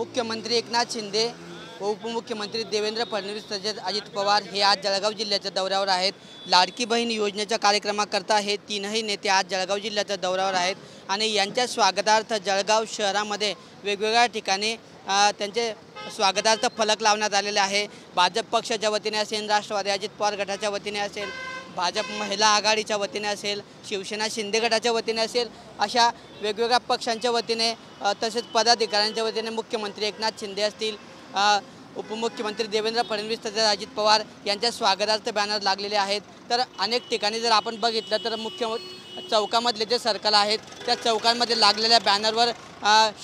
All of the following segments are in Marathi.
मुख्यमंत्री एकनाथ शिंदे व उपमुख्यमंत्री देवेंद्र फडणवीस तसेच अजित पवार हे आज जळगाव जिल्ह्याच्या दौऱ्यावर आहेत। लाडकी बहीण योजनेच्या कार्यक्रमाकरता हे तीनही नेते आज जळगाव जिल्ह्याच्या दौऱ्यावर आहेत आणि यांच्या स्वागतार्थ जळगाव शहरामध्ये वेगवेगळ्या ठिकाणी त्यांचे स्वागतार्थ फलक लावण्यात आलेले आहे। भाजप पक्षाच्या वतीने असेल, राष्ट्रवादी अजित पवार गटाच्या वतीने असेल, भाजप महिला आघाडीच्या वतीने असेल, शिवसेना शिंदे गटाच्या वतीने असेल, अशा वेगवेगळ्या पक्षांच्या वतीने तसेच पदाधिकाऱ्यांच्या वतीने मुख्यमंत्री एकनाथ शिंदे असतील, उपमुख्यमंत्री देवेंद्र फडणवीस तसेच अजित पवार यांच्या स्वागतार्थ बॅनर लागलेले आहेत। तर अनेक ठिकाणी जर आपण बघितलं तर मुख्य चौकामधले जे सर्कल आहेत त्या चौकांमध्ये लागलेल्या बॅनरवर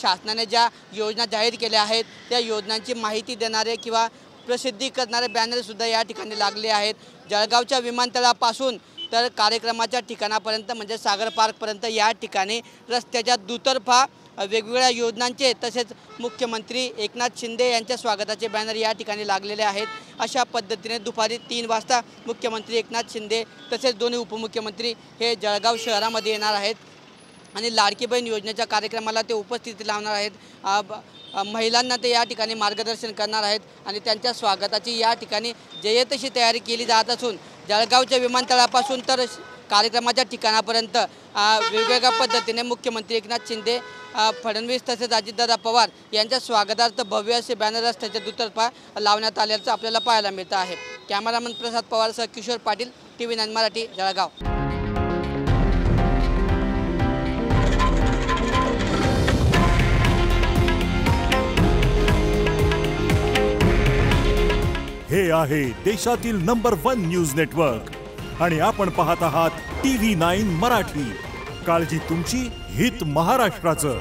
शासनाने ज्या योजना जाहीर केल्या आहेत त्या योजनांची माहिती देणारे किंवा प्रसिद्धी करणारे बॅनरसुद्धा या ठिकाणी लागले आहेत। जळगावच्या विमानतळापासून तर कार्यक्रमाच्या ठिकाणापर्यंत म्हणजे सागर पार्कपर्यंत या ठिकाणी रस्त्याच्या दुतर्फा वेगवेगळ्या योजनांचे तसेच मुख्यमंत्री एकनाथ शिंदे यांच्या स्वागताचे बॅनर या ठिकाणी लागलेले आहेत। अशा पद्धतीने दुपारी 3 वाजता मुख्यमंत्री एकनाथ शिंदे तसेच दोन्ही उपमुख्यमंत्री हे जळगाव शहरामध्ये येणार आहेत आणि लाडकी बहीण योजनेच्या कार्यक्रमाला ते उपस्थिती लावणार आहेत। महिलांना ते या ठिकाणी मार्गदर्शन करणार आहेत आणि त्यांच्या स्वागताची या ठिकाणी जय्यतशी तयारी केली जात असून जळगावच्या विमानतळापासून तर कार्यक्रमाच्या ठिकाणापर्यंत वेगवेगळ्या पद्धतीने मुख्यमंत्री एकनाथ शिंदे, फडणवीस तसेच अजितदादा पवार यांच्या स्वागतार्थ भव्य असे बॅनर रस्त्याच्या दुतर्फा लावण्यात आल्याचं आपल्याला पाहायला मिळतं आहे। कॅमेरामन प्रसाद पवारसह किशोर पाटील, TV9 मराठी, जळगाव। हे आहे देशातील नंबर 1 न्यूज नेटवर्क आणि आपण पाहत आहात TV9 मराठी। काळजी तुमची, हित महाराष्ट्राचं।